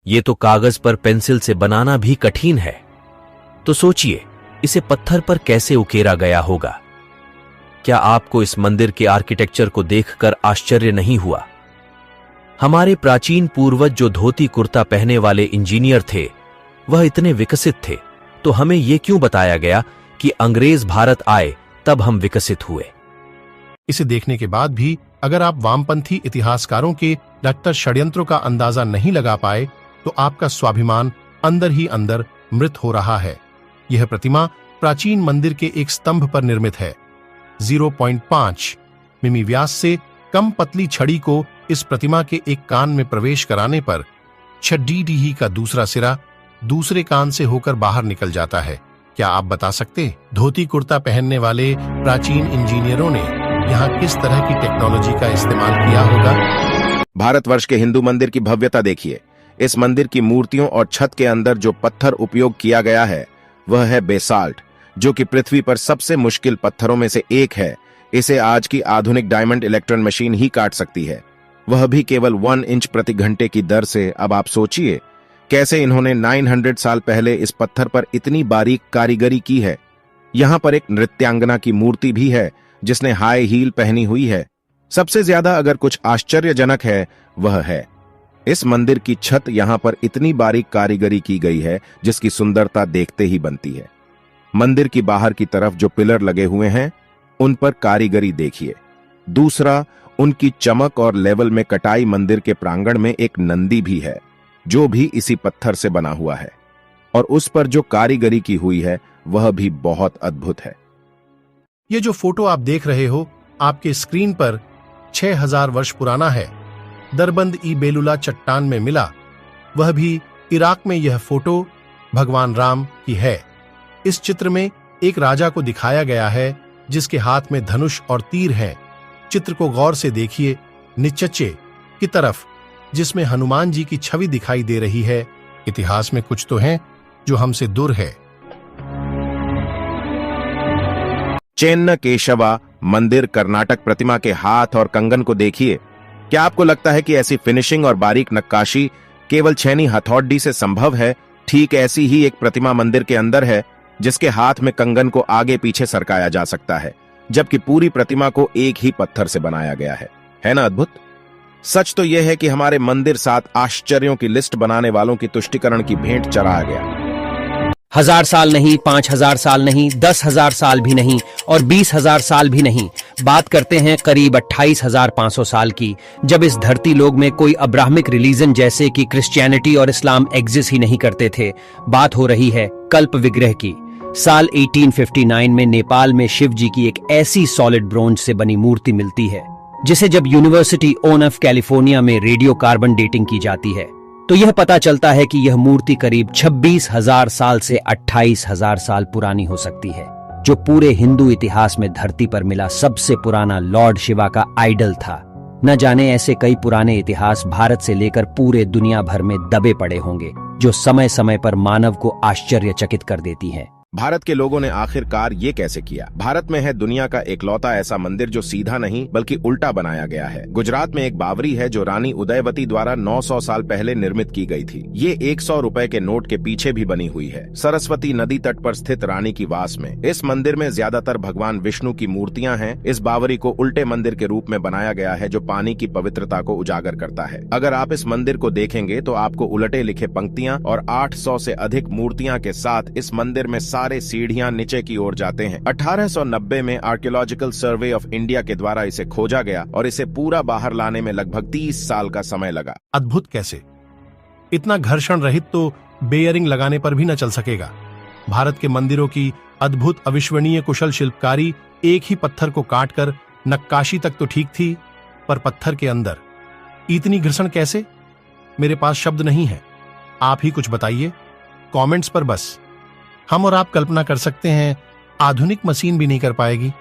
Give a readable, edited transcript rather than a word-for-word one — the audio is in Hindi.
ये तो कागज पर पेंसिल से बनाना भी कठिन है, तो सोचिए इसे पत्थर पर कैसे उकेरा गया होगा। क्या आपको इस मंदिर के आर्किटेक्चर को देखकर आश्चर्य नहीं हुआ? हमारे प्राचीन पूर्वज जो धोती कुर्ता पहने वाले इंजीनियर थे, वह इतने विकसित थे, तो हमें यह क्यों बताया गया कि अंग्रेज भारत आए तब हम विकसित हुए? इसे देखने के बाद भी अगर आप वामपंथी इतिहासकारों के डॉक्टर षड्यंत्रों का अंदाजा नहीं लगा पाए, तो आपका स्वाभिमान अंदर ही अंदर मृत हो रहा है। यह प्रतिमा प्राचीन मंदिर के एक स्तंभ पर निर्मित है। 0.5 मिमी व्यास से कम पतली छड़ी को इस प्रतिमा के एक कान में प्रवेश कराने पर छड़ी का दूसरा सिरा दूसरे कान से होकर बाहर निकल जाता है। क्या आप बता सकते धोती कुर्ता पहनने वाले प्राचीन इंजीनियरों ने यहाँ किस तरह की टेक्नोलॉजी का इस्तेमाल किया होगा? भारतवर्ष के हिंदू मंदिर की भव्यता देखिए। इस मंदिर की मूर्तियों और छत के अंदर जो पत्थर उपयोग किया गया है वह है बेसाल्ट, जो कि पृथ्वी पर सबसे मुश्किल पत्थरों में से एक है। इसे आज की आधुनिक डायमंड इलेक्ट्रॉन मशीन ही काट सकती है, वह भी केवल 1 इंच प्रति घंटे की दर से। अब आप सोचिए कैसे इन्होंने 900 साल पहले इस पत्थर पर इतनी बारीक कारीगरी की है। यहाँ पर एक नृत्यांगना की मूर्ति भी है जिसने हाई हील पहनी हुई है। सबसे ज्यादा अगर कुछ आश्चर्यजनक है वह है इस मंदिर की छत। यहाँ पर इतनी बारीक कारीगरी की गई है जिसकी सुंदरता देखते ही बनती है। मंदिर की बाहर की तरफ जो पिलर लगे हुए हैं उन पर कारीगरी देखिए। दूसरा, उनकी चमक और लेवल में कटाई। मंदिर के प्रांगण में एक नंदी भी है जो भी इसी पत्थर से बना हुआ है, और उस पर जो कारीगरी की हुई है वह भी बहुत अद्भुत है। ये जो फोटो आप देख रहे हो आपके स्क्रीन पर 6000 वर्ष पुराना है। दरबंद ई बेलुला चट्टान में मिला, वह भी इराक में। यह फोटो भगवान राम की है। इस चित्र में एक राजा को दिखाया गया है जिसके हाथ में धनुष और तीर हैं। चित्र को गौर से देखिए। नीचे की तरफ जिसमें हनुमान जी की छवि दिखाई दे रही है। इतिहास में कुछ तो है जो हमसे दूर है। चेन्न केशवा मंदिर कर्नाटक प्रतिमा के हाथ और कंगन को देखिए। क्या आपको लगता है कि ऐसी फिनिशिंग और बारीक नक्काशी केवल छेनी हथौड़ी से संभव है? ठीक ऐसी ही एक प्रतिमा मंदिर के अंदर है जिसके हाथ में कंगन को आगे पीछे सरकाया जा सकता है, जबकि पूरी प्रतिमा को एक ही पत्थर से बनाया गया है ना अद्भुत? सच तो यह है कि हमारे मंदिर 7 आश्चर्यों की लिस्ट बनाने वालों की तुष्टिकरण की भेंट चढ़ाया गया। 1000 साल नहीं, 5000 साल नहीं, 10,000 साल भी नहीं और 20,000 साल भी नहीं। बात करते हैं करीब 28,500 साल की, जब इस धरती लोग में कोई अब्राहमिक रिलीजन जैसे कि क्रिश्चियनिटी और इस्लाम एग्जिस्ट ही नहीं करते थे। बात हो रही है कल्प विग्रह की। साल 1859 में नेपाल में शिव जी की एक ऐसी सॉलिड ब्रोंज से बनी मूर्ति मिलती है जिसे जब यूनिवर्सिटी ऑफ कैलिफोर्निया में रेडियो कार्बन डेटिंग की जाती है तो यह पता चलता है कि यह मूर्ति करीब 26,000 साल से 28,000 साल पुरानी हो सकती है, जो पूरे हिंदू इतिहास में धरती पर मिला सबसे पुराना लॉर्ड शिवा का आइडल था। न जाने ऐसे कई पुराने इतिहास भारत से लेकर पूरे दुनिया भर में दबे पड़े होंगे जो समय समय पर मानव को आश्चर्यचकित कर देती हैं। भारत के लोगों ने आखिरकार ये कैसे किया? भारत में है दुनिया का एकलौता ऐसा मंदिर जो सीधा नहीं बल्कि उल्टा बनाया गया है। गुजरात में एक बावरी है जो रानी उदयवती द्वारा 900 साल पहले निर्मित की गई थी। ये 100 रुपए के नोट के पीछे भी बनी हुई है, सरस्वती नदी तट पर स्थित रानी की वास में। इस मंदिर में ज्यादातर भगवान विष्णु की मूर्तियां हैं। इस बावरी को उल्टे मंदिर के रूप में बनाया गया है जो पानी की पवित्रता को उजागर करता है। अगर आप इस मंदिर को देखेंगे तो आपको उलटे लिखे पंक्तियां और 800 से अधिक मूर्तियां के साथ इस मंदिर में सारे सीढ़ियां नीचे की ओर जाते हैं। 1890 में आर्कियोलॉजिकल सर्वे ऑफ इंडिया के द्वारा इसे खोजा गया और इसे पूरा बाहर लाने में लगभग 30 साल का समय लगा। अद्भुत कैसे? इतना घर्षण रहित तो बेयरिंग लगाने पर भी न चल सकेगा। भारत के मंदिरों की अद्भुत अविश्वसनीय कुशल शिल्पकारी एक ही पत्थर को काटकर नक्काशी तक तो ठीक थी, पर पत्थर के अंदर इतनी घर्षण कैसे? मेरे पास शब्द नहीं है। आप ही कुछ बताइए कमेंट्स पर। बस हम और आप कल्पना कर सकते हैं, आधुनिक मशीन भी नहीं कर पाएगी।